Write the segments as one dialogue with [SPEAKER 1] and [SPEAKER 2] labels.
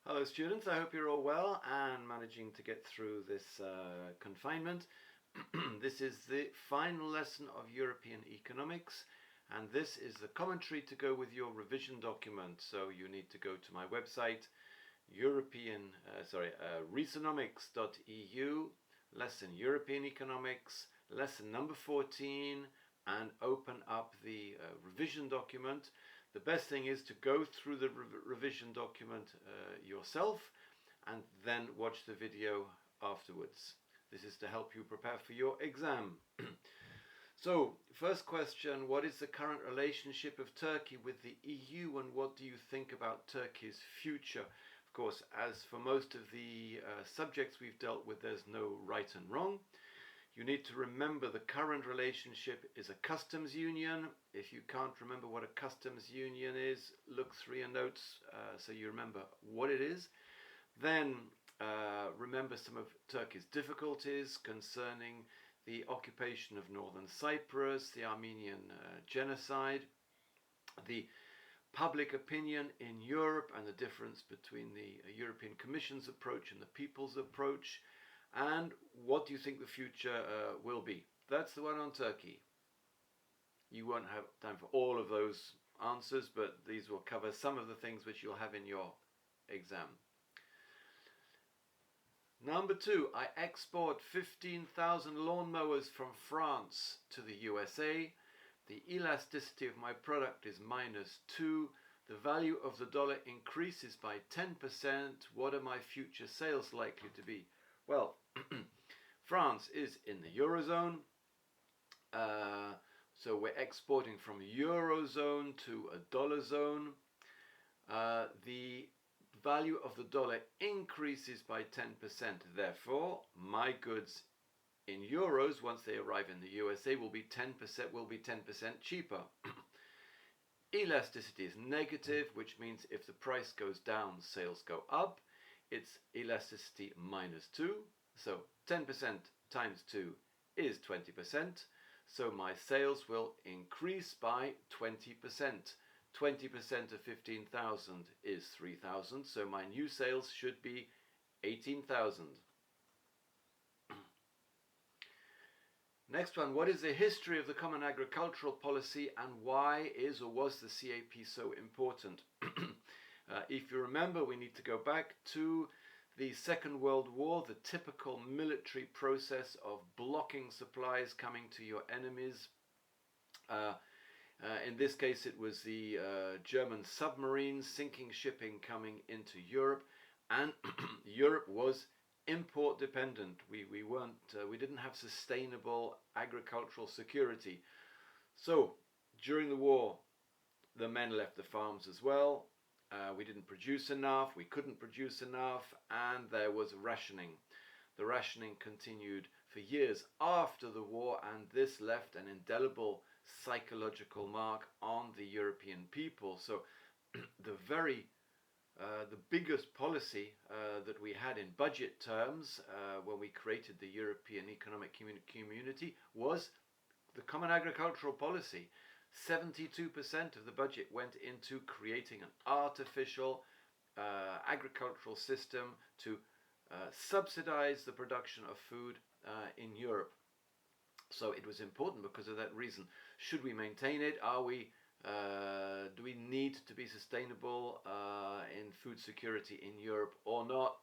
[SPEAKER 1] Hello students, I hope you're all well and managing to get through this confinement. This is the final lesson of European economics, and this is the commentary to go with your revision document. So you need to go to my website, reesonomics.eu, lesson European economics, lesson number 14, and open up the revision document. The best thing is to go through the revision document yourself and then watch the video afterwards. This is to help you prepare for your exam. So, first question, what is the current relationship of Turkey with the EU and what do you think about Turkey's future? Of course, as for most of the subjects we've dealt with, there's no right and wrong. You need to remember the current relationship is a customs union. If you can't remember what a customs union is, look through your notes so you remember what it is. Then remember some of Turkey's difficulties concerning the occupation of northern Cyprus, the Armenian genocide, the public opinion in Europe and the difference between the European Commission's approach and the people's approach. And what do you think the future will be? That's the one on Turkey. You won't have time for all of those answers, but these will cover some of the things which you'll have in your exam. Number 2, I export 15,000 lawnmowers from France to the USA. The elasticity of my product is -2. The value of the dollar increases by 10%. What are my future sales likely to be? Well, France is in the Eurozone, so we're exporting from Eurozone to a dollar zone. The value of the dollar increases by 10%. Therefore, my goods in euros, once they arrive in the USA, will be 10% cheaper. Elasticity is negative, which means if the price goes down, sales go up. It's elasticity -2, so 10% times 2 is 20%, so my sales will increase by 20%. 20% of 15,000 is 3,000, so my new sales should be 18,000. Next one, what is the history of the Common Agricultural Policy and why is or was the CAP so important? If you remember, we need to go back to the Second World War, the typical military process of blocking supplies coming to your enemies. In this case, it was the German submarines sinking shipping coming into Europe, and Europe was import dependent. We didn't have sustainable agricultural security. So during the war, the men left the farms as well. We didn't produce enough, we couldn't produce enough, and there was rationing. The rationing continued for years after the war, and this left an indelible psychological mark on the European people. So the biggest policy that we had in budget terms when we created the European Economic Community was the Common Agricultural Policy. 72% of the budget went into creating an artificial agricultural system to subsidize the production of food in Europe. So it was important because of that reason. Should we maintain it? Do we need to be sustainable in food security in Europe or not?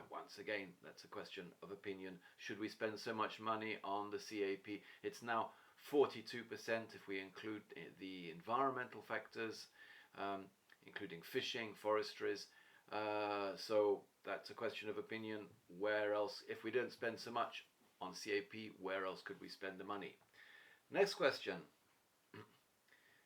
[SPEAKER 1] Once again, that's a question of opinion. Should we spend so much money on the CAP? It's now 42% if we include the environmental factors, including fishing, forestries. So that's a question of opinion. Where else, if we don't spend so much on CAP, where else could we spend the money? Next question.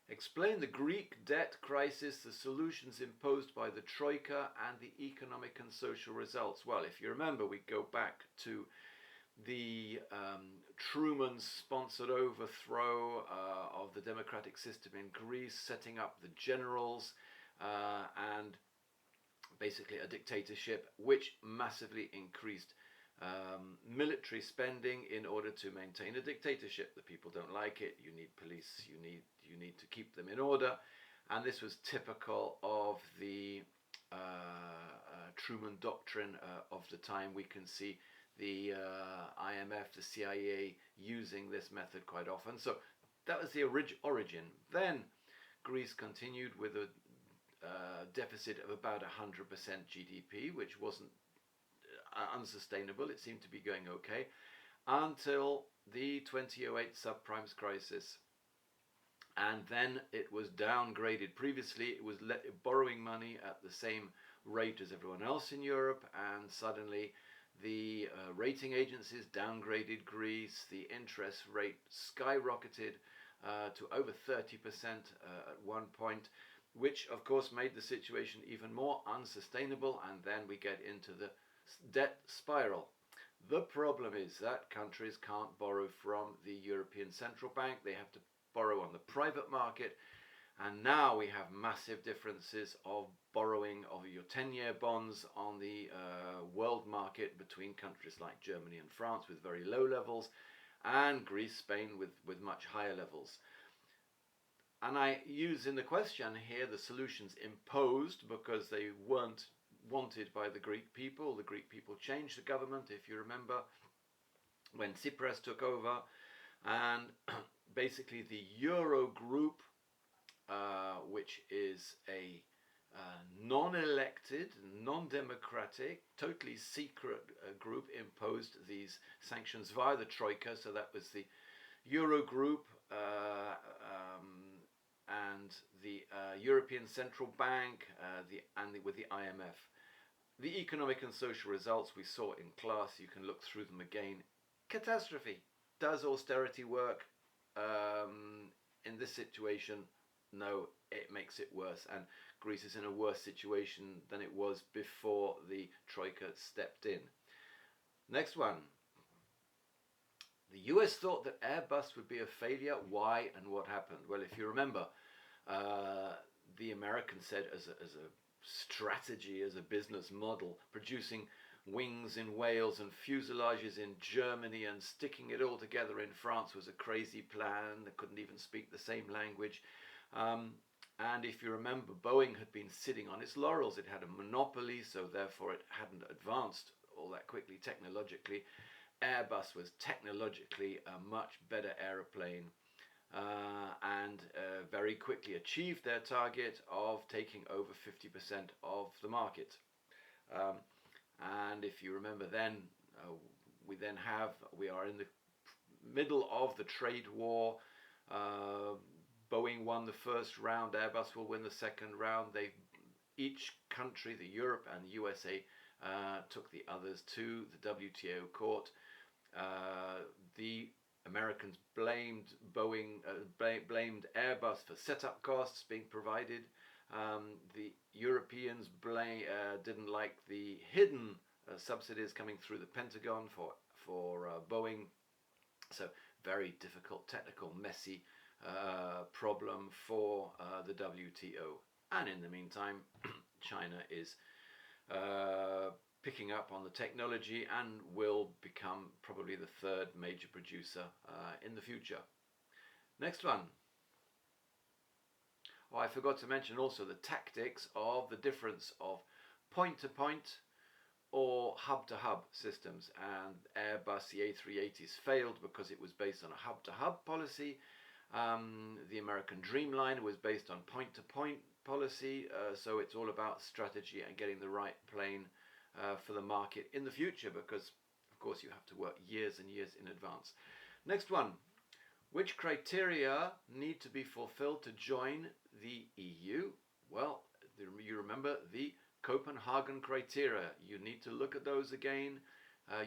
[SPEAKER 1] Explain the Greek debt crisis, the solutions imposed by the Troika, and the economic and social results. Well, if you remember, we go back to the Truman-sponsored overthrow of the democratic system in Greece, setting up the generals and basically a dictatorship which massively increased military spending in order to maintain a dictatorship. The people don't like it. You need police. You need to keep them in order, and this was typical of the Truman Doctrine of the time. We can see the IMF, the CIA using this method quite often. So that was the origin. Then Greece continued with a deficit of about 100% GDP, which wasn't unsustainable. It seemed to be going okay until the 2008 subprime crisis. And then it was downgraded. Previously, it was borrowing money at the same rate as everyone else in Europe, and suddenly the rating agencies downgraded Greece. The interest rate skyrocketed to over 30% at one point, which of course made the situation even more unsustainable, and then we get into the debt spiral. The problem is that countries can't borrow from the European Central Bank. They have to borrow on the private market, and now we have massive differences of borrowing of your 10-year bonds on the world market between countries like Germany and France with very low levels, and Greece, Spain with much higher levels. And I use in the question here the solutions imposed because they weren't wanted by the Greek people. The Greek people changed the government, if you remember, when Tsipras took over, and basically the Euro group, which is a non-elected, non-democratic, totally secret group, imposed these sanctions via the Troika. So that was the Euro group and the European Central Bank with the IMF. The economic and social results we saw in class, you can look through them again. Catastrophe. Does austerity work in this situation? No, it makes it worse, and Greece is in a worse situation than it was before the Troika stepped in. Next one. The US thought that Airbus would be a failure. Why and what happened? Well, if you remember, the Americans said as a strategy, as a business model, producing wings in Wales and fuselages in Germany and sticking it all together in France was a crazy plan. They couldn't even speak the same language. And if you remember, Boeing had been sitting on its laurels. It had a monopoly, so therefore it hadn't advanced all that quickly technologically. Airbus was technologically a much better aeroplane and very quickly achieved their target of taking over 50% of the market. And if you remember then, we are in the middle of the trade war. Boeing won the first round, Airbus will win the second round. Each country, the Europe and the USA, took the others to the WTO court. The Americans blamed blamed Airbus for setup costs being provided. The Europeans didn't like the hidden subsidies coming through the Pentagon for Boeing. So very difficult, technical, messy problem for the WTO. And in the meantime, China is picking up on the technology and will become probably the third major producer in the future. Next one. Oh, I forgot to mention also the tactics of the difference of point-to-point or hub-to-hub systems. And Airbus, the A380s, failed because it was based on a hub-to-hub policy. The American Dreamliner was based on point-to-point policy. So it's all about strategy and getting the right plane for the market in the future, because of course you have to work years and years in advance. Next one. Which criteria need to be fulfilled to join the EU? Well, you remember the Copenhagen criteria. You need to look at those again.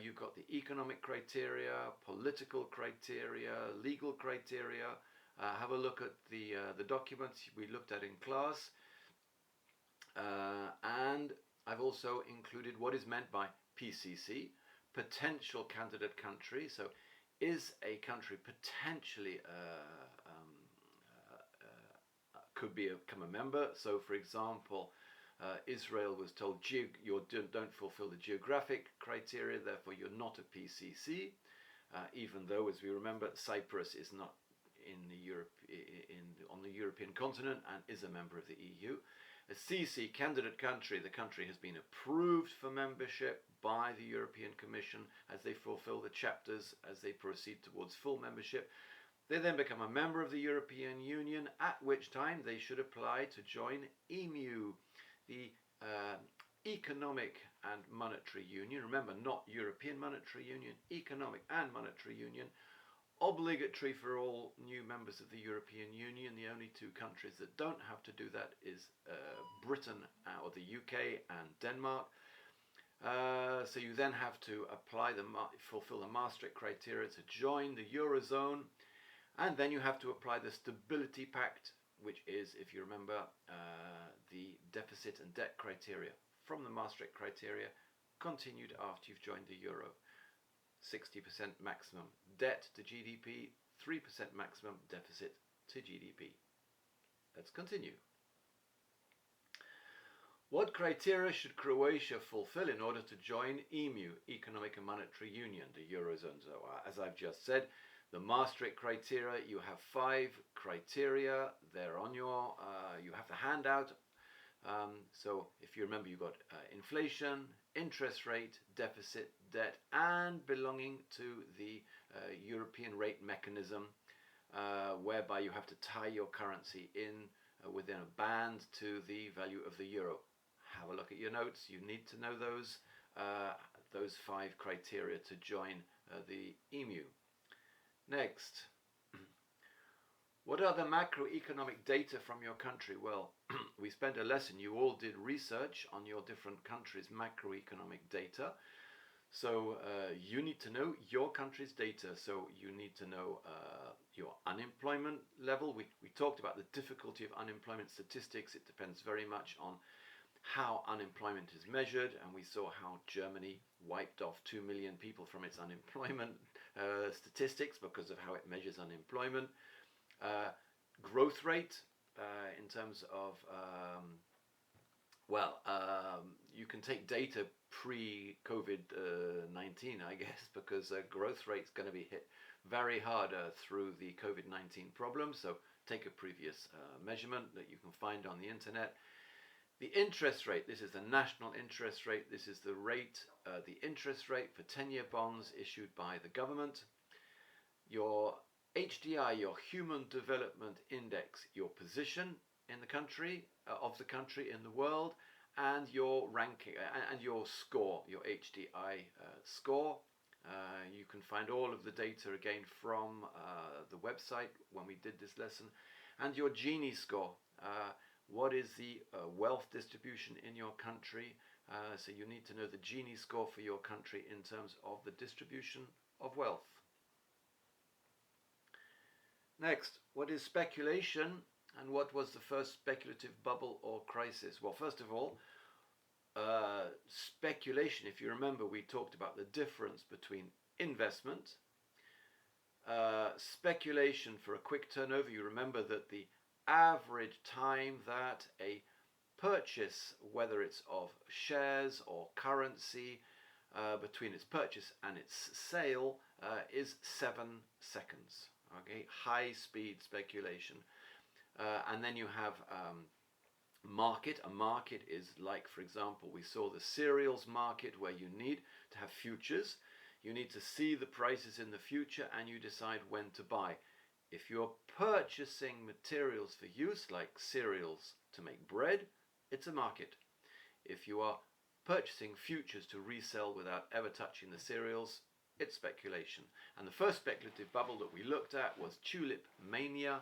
[SPEAKER 1] You've got the economic criteria, political criteria, legal criteria. Have a look at the documents we looked at in class. And I've also included what is meant by PCC, potential candidate country. So is a country potentially could become a member? So for example, Israel was told you don't fulfill the geographic criteria, therefore you're not a PCC, even though, as we remember, Cyprus is not in the on the European continent and is a member of the EU. A CC candidate country, the country has been approved for membership by the European Commission as they fulfill the chapters as they proceed towards full membership. They then become a member of the European Union, at which time they should apply to join EMU, the Economic and Monetary Union. Remember, not European Monetary Union, Economic and Monetary Union. Obligatory for all new members of the European Union. The only two countries that don't have to do that is Britain or the UK and Denmark. So you then have to fulfill the Maastricht criteria to join the Eurozone, and then you have to apply the Stability Pact, which is, if you remember, the deficit and debt criteria from the Maastricht criteria, continued after you've joined the Euro. 60% maximum debt to GDP, 3% maximum deficit to GDP. Let's continue. What criteria should Croatia fulfill in order to join EMU, Economic and Monetary Union, the Eurozone? So, as I've just said, the Maastricht criteria, you have 5 criteria. They're on your, you have the handout. So if you remember, you've got inflation, interest rate, deficit, debt, and belonging to the European rate mechanism, whereby you have to tie your currency in within a band to the value of the euro. Have a look at your notes. You need to know those 5 criteria to join the EMU. Next. What are the macroeconomic data from your country? Well, we spent a lesson, you all did research on your different countries' macroeconomic data. So you need to know your country's data. So you need to know your unemployment level. We talked about the difficulty of unemployment statistics. It depends very much on how unemployment is measured, and we saw how Germany wiped off 2 million people from its unemployment statistics because of how it measures unemployment. Growth rate in terms of you can take data pre-COVID-19, I guess, because growth rate is going to be hit very hard through the COVID-19 problem. So take a previous measurement that you can find on the internet. The interest rate, this is the national interest rate. This is the rate, the interest rate for 10-year bonds issued by the government. Your HDI, your Human Development Index, your position in the country, of the country in the world, and your ranking and your score, your HDI score. You can find all of the data again from the website when we did this lesson, and your Gini score. What is the wealth distribution in your country? So you need to know the Gini score for your country in terms of the distribution of wealth. Next, what is speculation, and what was the first speculative bubble or crisis? Well, first of all, speculation, if you remember, we talked about the difference between investment, speculation for a quick turnover. You remember that the average time that a purchase, whether it's of shares or currency, between its purchase and its sale is 7 seconds. Okay, high speed speculation. And then you have market. A market is like, for example, we saw the cereals market where you need to have futures. You need to see the prices in the future and you decide when to buy. If you're purchasing materials for use, like cereals to make bread, it's a market. If you are purchasing futures to resell without ever touching the cereals, it's speculation. And the first speculative bubble that we looked at was tulip mania.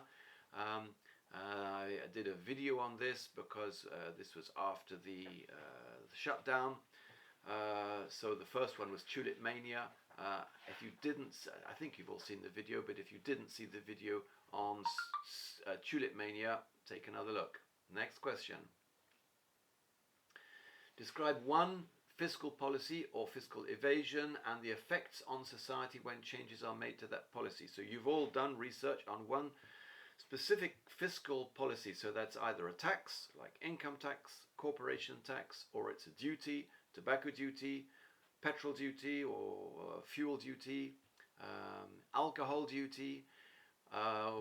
[SPEAKER 1] I did a video on this because this was after the shutdown. So the first one was tulip mania. If you didn't, I think you've all seen the video, but if you didn't see the video on tulip mania, take another look. Next question. Describe one fiscal policy or fiscal evasion and the effects on society when changes are made to that policy. So you've all done research on one specific fiscal policy. So that's either a tax, like income tax, corporation tax, or it's a duty, tobacco duty, petrol duty, or fuel duty, alcohol duty.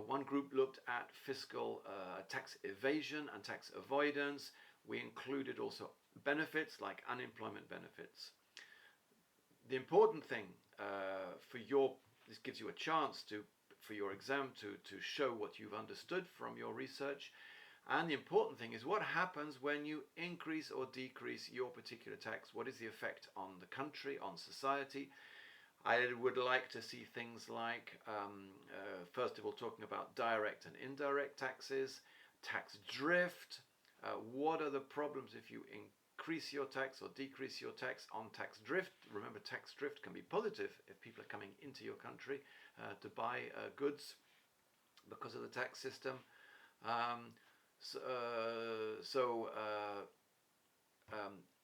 [SPEAKER 1] One group looked at fiscal tax evasion and tax avoidance. we included also benefits like unemployment benefits. The important thing this gives you a chance for your exam to show what you've understood from your research. And the important thing is what happens when you increase or decrease your particular tax. What is the effect on the country, on society? I would like to see things like, first of all, talking about direct and indirect taxes, tax drift. What are the problems if you increase your tax or decrease your tax on tax drift? Remember, tax drift can be positive if people are coming into your country to buy goods because of the tax system.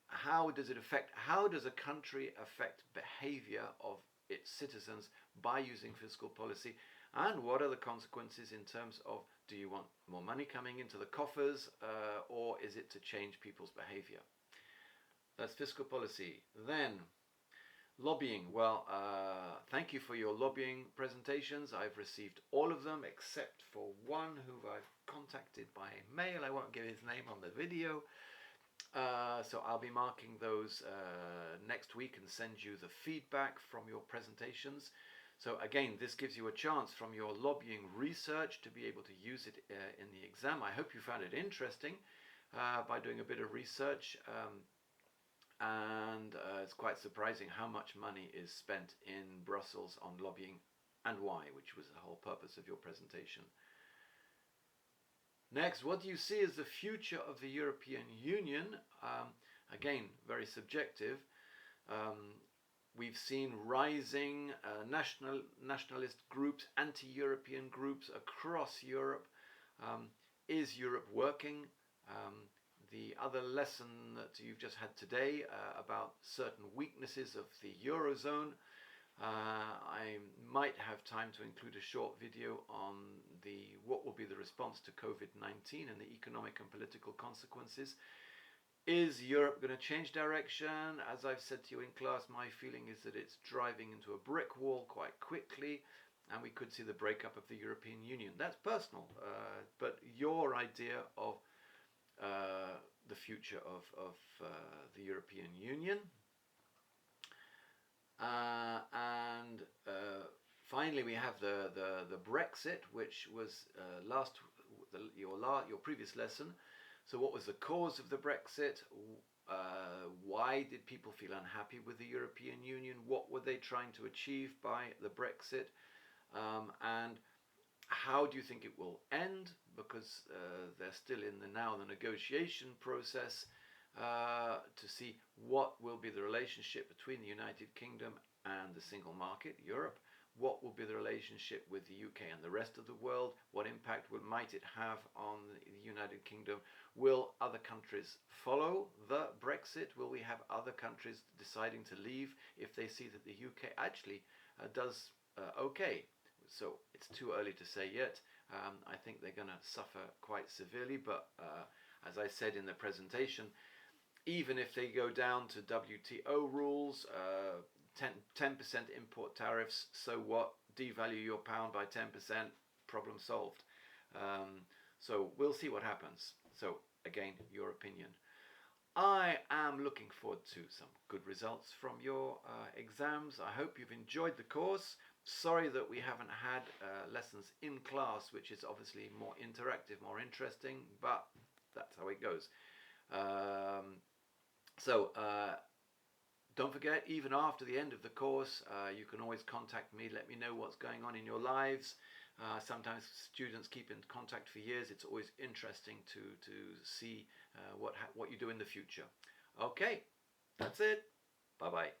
[SPEAKER 1] How does it affect? How does a country affect behavior of its citizens by using fiscal policy? And what are the consequences in terms of, do you want more money coming into the coffers, or is it to change people's behavior? That's fiscal policy. Then, lobbying. Well, thank you for your lobbying presentations. I've received all of them except for one who I've contacted by mail. I won't give his name on the video. So I'll be marking those next week and send you the feedback from your presentations. So again, this gives you a chance from your lobbying research to be able to use it in the exam. I hope you found it interesting by doing a bit of research. And it's quite surprising how much money is spent in Brussels on lobbying and why, which was the whole purpose of your presentation. Next, what do you see as the future of the European Union? Again, very subjective. We've seen rising nationalist groups, anti-European groups across Europe. Is Europe working? The other lesson that you've just had today about certain weaknesses of the Eurozone, I might have time to include a short video on what will be the response to COVID-19 and the economic and political consequences. Is Europe going to change direction? As I've said to you in class, my feeling is that it's driving into a brick wall quite quickly, and we could see the breakup of the European Union. That's personal, but your idea of the future of the European Union. And finally, we have the Brexit, which was your previous lesson. So what was the cause of the Brexit? Why did people feel unhappy with the European Union? What were they trying to achieve by the Brexit? And how do you think it will end? Because they're still in the negotiation process to see what will be the relationship between the United Kingdom and the single market, Europe. What will be the relationship with the UK and the rest of the world? What impact might it have on the United Kingdom? Will other countries follow the Brexit? Will we have other countries deciding to leave if they see that the UK actually does okay? So it's too early to say yet. I think they're going to suffer quite severely, but as I said in the presentation, even if they go down to WTO rules, 10% import tariffs, so what? Devalue your pound by 10%, problem solved. So we'll see what happens. So again, your opinion. I am looking forward to some good results from your exams. I hope you've enjoyed the course. Sorry that we haven't had lessons in class, which is obviously more interactive, more interesting, but that's how it goes. Don't forget, even after the end of the course, you can always contact me, let me know what's going on in your lives. Sometimes students keep in contact for years. It's always interesting to see what you do in the future. Okay, that's it. Bye-bye.